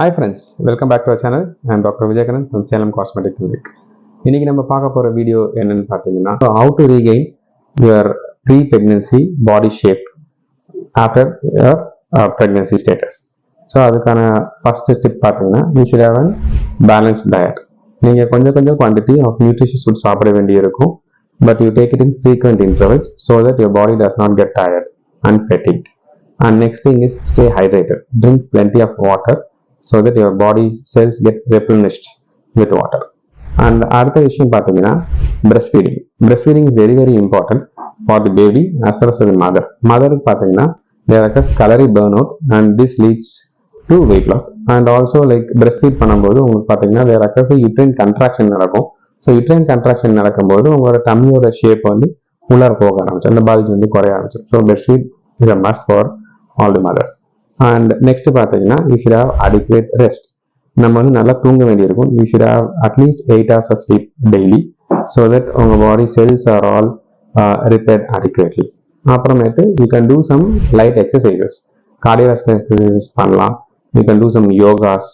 Hi friends, welcome back to our channel. I am Dr. Vijayakaran from Salem Cosmetic Clinic. இன்னைக்கு நம்ம பார்க்க போற video என்னன்னு பார்த்தீங்கன்னா how to regain your pre-pregnancy body shape after your pregnancy status. So அதுக்கான first step பார்த்தீங்கன்னா you should have a balanced diet. நீங்கள் கொஞ்சம் quantity of nutritious food சாப்பிட வேண்டியிருக்கும், but you take it in frequent intervals so that your body does not get tired and fatigued. And next thing is stay hydrated. Drink plenty of water so that your body cells get replenished with water. And அடுத்த விஷயம் பார்த்தீங்கன்னா breastfeeding. Breastfeeding is very important for the baby as well as for the mother. மதருக்கு பார்த்தீங்கன்னா there occurs calorie burnout and this leads to weight loss. And also like breastfeed பண்ணும்போது உங்களுக்கு பார்த்தீங்கன்னா there occurs uterine contraction நடக்கும். So uterine contraction நடக்கும்போது உங்களோட டம்மியோட shape வந்து உள்ளார போக ஆரம்பிச்சு, அந்த பாதிச்சு வந்து குறைய ஆரம்பிச்சு. So breastfeed is a must for all the mothers. And next பார்த்தீங்கன்னா you should have adequate rest. நம்ம வந்து நல்லா தூங்க வேண்டியிருக்கும். You should have at least 8 hours of sleep daily so that உங்க body cells are all repaired adequately. அப்புறமேட்டு you can do some light exercises. Cardiovascular exercises பண்ணலாம். You can do some yogas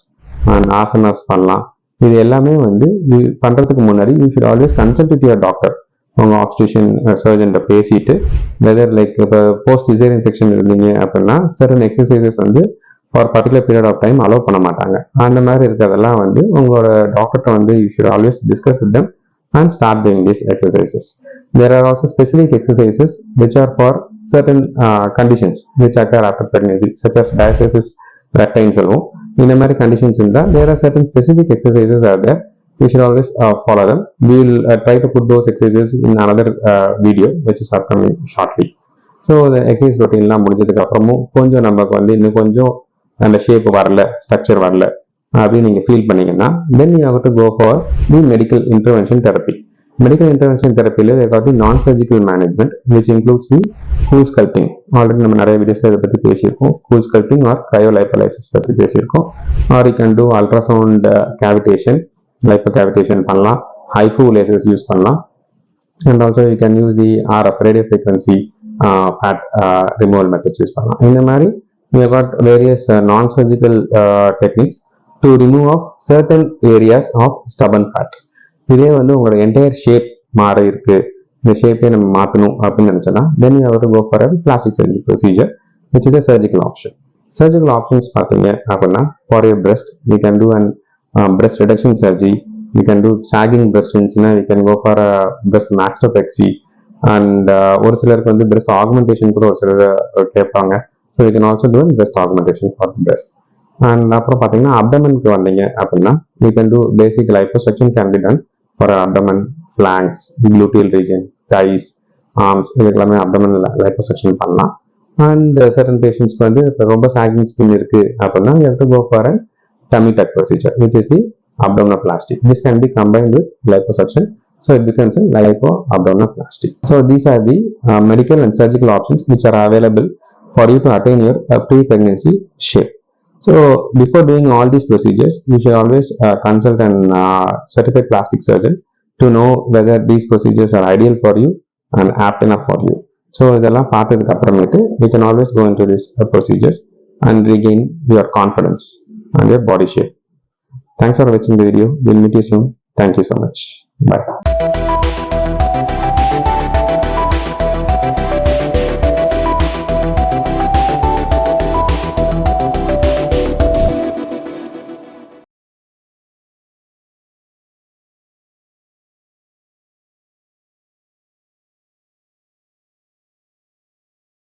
and asanas பண்ணலாம். இது எல்லாமே வந்து பண்றதுக்கு முன்னாடி you should always consult with your doctor. உங்க ஆப்ஸ்டிஷியன் சர்ஜன்ட்ட பேசிட்டு வெதர் லைக் இப்போ போஸ்ட் சிசேரியன் செக்ஷன் இருந்தீங்க அப்படின்னா சர்டன் எக்ஸசைசஸ் வந்து for particular period of time allow பண்ண மாட்டாங்க. அந்த மாதிரி இருக்கிறதெல்லாம் வந்து உங்களோட டாக்டர்கிட்ட வந்து you should always discuss with them and start doing these exercises. There are also specific exercises which are for certain conditions which occur after pregnancy such as diastasis recti சொல்லுவோம். இந்த மாதிரி கண்டிஷன்ஸ் இருந்தால் there are certain specific exercises are there. We should always follow them. We will try to put those exercises in another video which is upcoming shortly. So the exercise routine எல்லாம் முடிஞ்சதுக்கு அப்புறமும் கொஞ்சம் நமக்கு வந்து இன்னும் கொஞ்சம் அந்த ஷேப் வரல, ஸ்ட்ரக்சர் வரல அப்படின்னு நீங்கள் ஃபீல் பண்ணீங்கன்னா then you have to go for the medical intervention therapy. Medical intervention therapyல they got the non-surgical management which includes the cool sculpting. Already நம்ம நிறைய வீடியோஸ்ல இதை பற்றி பேசியிருக்கோம். cool sculpting or cryolipolysis பற்றி பேசியிருக்கோம். or you can do ultrasound cavitation, lipocavitation பண்ணலாம், HIFU lasers use பண்ணலாம். and also you can use the RF radio frequency fat removal methods use பண்ணலாம். இந்த மாதிரி we have got various non-surgical techniques to remove of certain areas of stubborn fat. இதே வந்து உங்களோட entire shape மாறி இருக்கு, இந்த ஷேப்பே நம்ம மாற்றணும் அப்படின்னு நினைச்சோன்னா then you have to go for a plastic surgery procedure which is a surgical option. Surgical options பார்த்தீங்க அப்படின்னா for your breast you can do an breast reduction surgery. You can do sagging breast இருந்துச்சுன்னா you can go for a breast mastopexy and ஒரு சிலருக்கு வந்து breast augmentation கூட ஒரு சிலர் கேட்பாங்க. So you can also do a breast augmentation for the breast. And அப்புறம் பார்த்தீங்கன்னா abdomenக்கு வந்தீங்க அப்படின்னா you can do basic liposuction can be done for abdomen, flanks, gluteal region, thighs, arms இதுக்கெல்லாமே abdomen liposuction பண்ணலாம். And certain patientsக்கு வந்து ரொம்ப sagging skin இருக்கு அப்படின்னா you have to go for a tummy tuck procedure which is the abdominoplasty. This can be combined with liposuction, so it becomes a lipo-abdominoplasty. So these are the medical and surgical options which are available for you to attain your pre-pregnancy shape. So before doing all these procedures you should always consult an certified plastic surgeon to know whether these procedures are ideal for you and apt enough for you. So இதெல்லாம் பார்த்ததுக்கு அப்புறமேட்டு you can always go into these procedures and regain your confidence and your body shape. Thanks for watching the video. We'll meet you soon. Thank you so much. Bye.